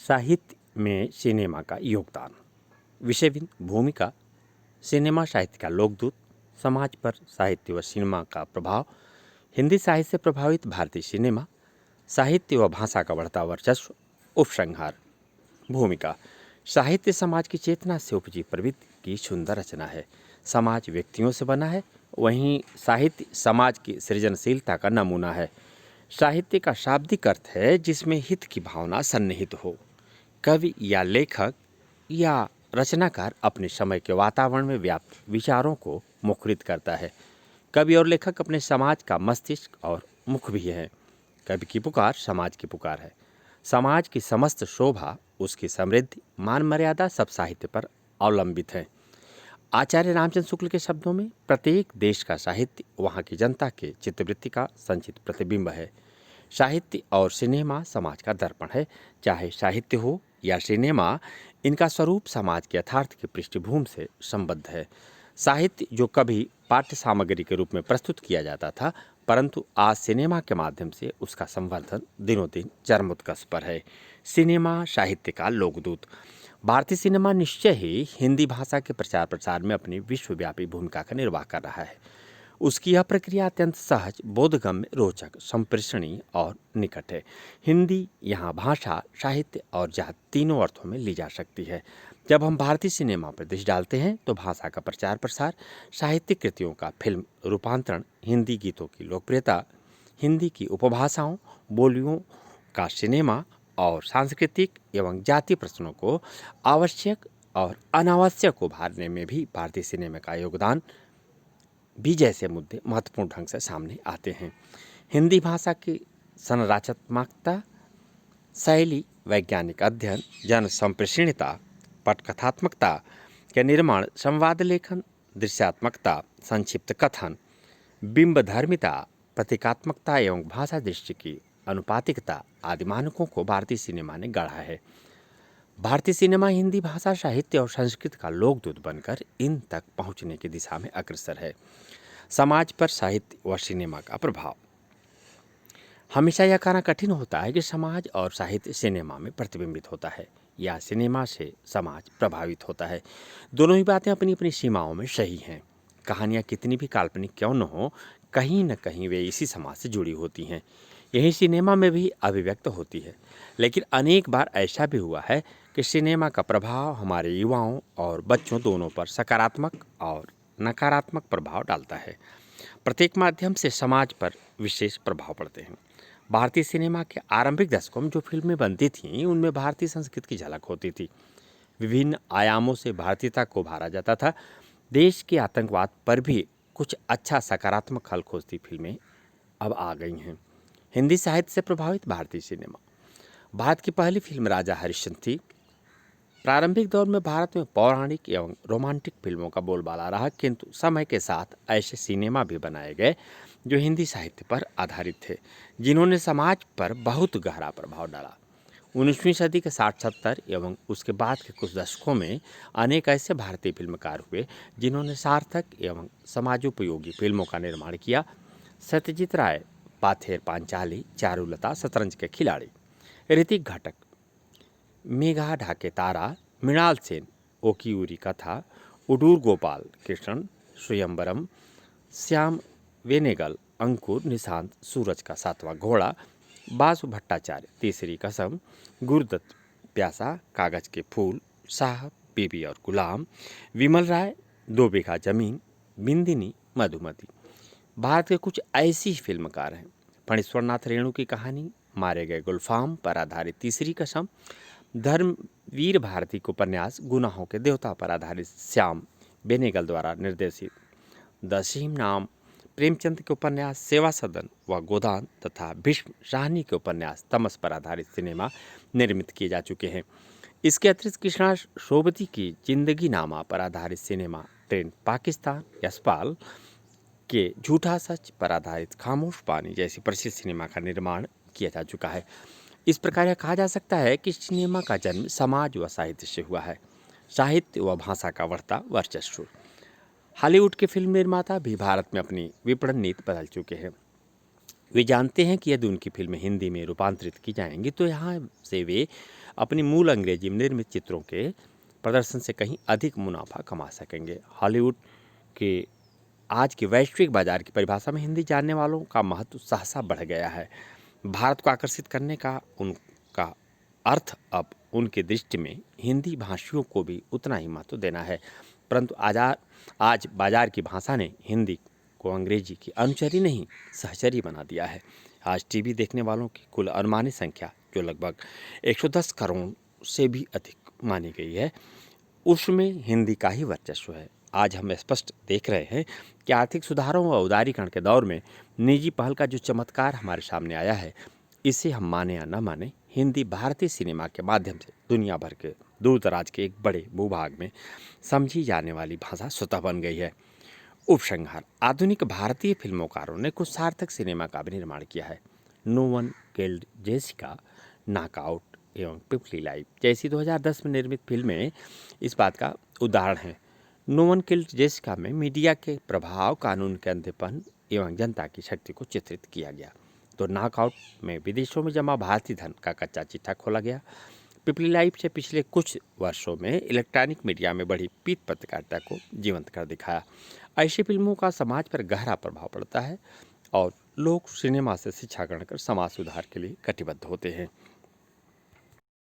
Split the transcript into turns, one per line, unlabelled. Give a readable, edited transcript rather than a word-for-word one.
साहित्य में सिनेमा का योगदान। विषय बिंदु भूमिका। सिनेमा साहित्य का लोकदूत। समाज पर साहित्य व सिनेमा का प्रभाव। हिंदी साहित्य से प्रभावित भारतीय सिनेमा। साहित्य व भाषा का बढ़ता वर्चस्व। उपसंहार। भूमिका। साहित्य समाज की चेतना से उपजी प्रवृत्ति की सुंदर रचना है। समाज व्यक्तियों से बना है, वहीं साहित्य समाज की सृजनशीलता का नमूना है। साहित्य का शाब्दिक अर्थ है जिसमें हित की भावना सन्निहित हो। कवि या लेखक या रचनाकार अपने समय के वातावरण में व्याप्त विचारों को मुखरित करता है। कवि और लेखक अपने समाज का मस्तिष्क और मुख भी है। कवि की पुकार समाज की पुकार है। समाज की समस्त शोभा, उसकी समृद्धि, मान मर्यादा सब साहित्य पर अवलंबित है। आचार्य रामचंद्र शुक्ल के शब्दों में प्रत्येक देश का साहित्य वहाँ की जनता के चित्तवृत्ति का संचित प्रतिबिंब है। साहित्य और सिनेमा समाज का दर्पण है। चाहे साहित्य हो या सिनेमा, इनका स्वरूप समाज के यथार्थ की पृष्ठभूमि से संबद्ध है। साहित्य जो कभी पाठ्य सामग्री के रूप में प्रस्तुत किया जाता था, परंतु आज सिनेमा के माध्यम से उसका संवर्धन दिनों दिन चरमोत्कर्ष पर है। सिनेमा साहित्य का लोकदूत। भारतीय सिनेमा निश्चय ही हिंदी भाषा के प्रचार प्रसार में अपनी विश्वव्यापी भूमिका का निर्वाह कर रहा है। उसकी यह प्रक्रिया अत्यंत सहज, बोधगम्य, रोचक, संप्रेषणीय और निकट है। हिंदी यहाँ भाषा, साहित्य और जात तीनों अर्थों में ली जा सकती है। जब हम भारतीय सिनेमा पर दृष्टि डालते हैं तो भाषा का प्रचार प्रसार, साहित्यिक कृतियों का फिल्म रूपांतरण, हिंदी गीतों की लोकप्रियता, हिंदी की उपभाषाओं, बोलियों का सिनेमा और सांस्कृतिक एवं जातीय प्रश्नों को आवश्यक और अनावश्यक उभारने में भी भारतीय सिनेमा का योगदान भी जैसे मुद्दे महत्वपूर्ण ढंग से सामने आते हैं। हिंदी भाषा की संरचनात्मकता, शैली, वैज्ञानिक अध्ययन, जन संप्रेषणीयता, पटकथात्मकता के निर्माण, संवाद लेखन, दृश्यात्मकता, संक्षिप्त कथन, बिंबधर्मिता, प्रतीकात्मकता एवं भाषा दृष्टि की अनुपातिकता आदि मानकों को भारतीय सिनेमा ने गढ़ा है। भारतीय सिनेमा हिंदी भाषा, साहित्य और संस्कृति का लोकदूत बनकर इन तक पहुंचने की दिशा में अग्रसर है। समाज पर साहित्य व सिनेमा का प्रभाव। हमेशा यह कहना कठिन होता है कि समाज और साहित्य सिनेमा में प्रतिबिंबित होता है या सिनेमा से समाज प्रभावित होता है। दोनों ही बातें अपनी अपनी सीमाओं में सही हैं। कहानियाँ कितनी भी काल्पनिक क्यों न हो, कहीं न कहीं वे इसी समाज से जुड़ी होती हैं। यही सिनेमा में भी अभिव्यक्त होती है। लेकिन अनेक बार ऐसा भी हुआ है कि सिनेमा का प्रभाव हमारे युवाओं और बच्चों दोनों पर सकारात्मक और नकारात्मक प्रभाव डालता है। प्रत्येक माध्यम से समाज पर विशेष प्रभाव पड़ते हैं। भारतीय सिनेमा के आरंभिक दशकों में जो फिल्में बनती थीं, उनमें भारतीय संस्कृति की झलक होती थी। विभिन्न आयामों से भारतीयता को उभारा जाता था। देश के आतंकवाद पर भी कुछ अच्छा सकारात्मक हल खोजती फिल्में अब आ गई हैं। हिंदी साहित्य से प्रभावित भारतीय सिनेमा। भारत की पहली फिल्म राजा हरिश्चंद्र थी। प्रारंभिक दौर में भारत में पौराणिक एवं रोमांटिक फिल्मों का बोलबाला रहा, किंतु समय के साथ ऐसे सिनेमा भी बनाए गए जो हिंदी साहित्य पर आधारित थे, जिन्होंने समाज पर बहुत गहरा प्रभाव डाला। 19वीं सदी के 60-70 एवं उसके बाद के कुछ दशकों में अनेक ऐसे भारतीय फिल्मकार हुए जिन्होंने सार्थक एवं समाजोपयोगी फिल्मों का निर्माण किया। सत्यजीत राय, पाथेर पांचाली, चारुलता, शतरंज के खिलाड़ी, ऋतिक घटक, मेघा ढाके तारा, मृणाल सेन, ओकियूरी कथा, उडूर गोपाल कृष्ण, स्वयंवरम, श्याम वेनेगल, अंकुर, निशांत, सूरज का सातवां घोड़ा, बासु भट्टाचार्य, तीसरी कसम, गुरुदत्त प्यासा, कागज के फूल, साहब, बीबी और गुलाम, विमल राय, 2 बीघा जमीन, बिंदिनी, मधुमती। भारत के कुछ ऐसी फिल्मकार हैं। फणीश्वरनाथ रेणु की कहानी, मारे गए गुलफाम पर आधारित तीसरी कसम, धर्मवीर भारती के उपन्यास गुनाहों के देवता पर आधारित श्याम बेनेगल द्वारा निर्देशित द सिंह नाम, प्रेमचंद के उपन्यास सेवा सदन व गोदान तथा भीष्म साहनी के उपन्यास तमस पर आधारित सिनेमा निर्मित किए जा चुके हैं। इसके अतिरिक्त कृष्णा सोबती की जिंदगी नामा पर आधारित सिनेमा, ट्रेन पाकिस्तान, यशपाल के झूठा सच पर आधारित खामोश पानी जैसी प्रसिद्ध सिनेमा का निर्माण किया जा चुका है। इस प्रकार यह कहा जा सकता है कि सिनेमा का जन्म समाज व साहित्य से हुआ है। साहित्य व भाषा का बढ़ता वर्चस्व। हॉलीवुड के फिल्म निर्माता भी भारत में अपनी विपणन नीति बदल चुके हैं। वे जानते हैं कि यदि उनकी फिल्में हिंदी में रूपांतरित की जाएंगी तो यहाँ से वे अपनी मूल अंग्रेजी में निर्मित चित्रों के प्रदर्शन से कहीं अधिक मुनाफा कमा सकेंगे। हॉलीवुड के आज के वैश्विक बाजार की परिभाषा में हिंदी जानने वालों का महत्व सहसा बढ़ गया है। भारत को आकर्षित करने का उनका अर्थ अब उनके दृष्टि में हिंदी भाषियों को भी उतना ही महत्व देना है। परंतु आज बाजार की भाषा ने हिंदी को अंग्रेजी की अनुचरी नहीं सहचरी बना दिया है। आज टीवी देखने वालों की कुल अनुमानित संख्या जो लगभग 110 करोड़ से भी अधिक मानी गई है, उसमें हिंदी का ही वर्चस्व है। आज हम स्पष्ट देख रहे हैं कि आर्थिक सुधारों व उदारीकरण के दौर में निजी पहल का जो चमत्कार हमारे सामने आया है, इसे हम माने या न माने, हिंदी भारतीय सिनेमा के माध्यम से दुनिया भर के दूर दराज के एक बड़े भूभाग में समझी जाने वाली भाषा स्वतः बन गई है। उपसंहार: आधुनिक भारतीय फिल्मोकारों ने कुछ सार्थक सिनेमा का भी निर्माण किया है। No one killed Jessica, knockout एवं पिपली लाइव जैसी 2010 में निर्मित फिल्में इस बात का उदाहरण हैं। नो वन किल्ड जेसिका में मीडिया के प्रभाव, कानून के अंधेपन एवं जनता की शक्ति को चित्रित किया गया, तो नॉकआउट में विदेशों में जमा भारतीय धन का कच्चा चिट्ठा खोला गया। पिपली लाइव से पिछले कुछ वर्षों में इलेक्ट्रॉनिक मीडिया में बढ़ी पीठ पत्रकारिता को जीवंत कर दिखाया। ऐसी फिल्मों का समाज पर गहरा प्रभाव पड़ता है और लोग सिनेमा से शिक्षा ग्रहण कर समाज सुधार के लिए कटिबद्ध होते हैं।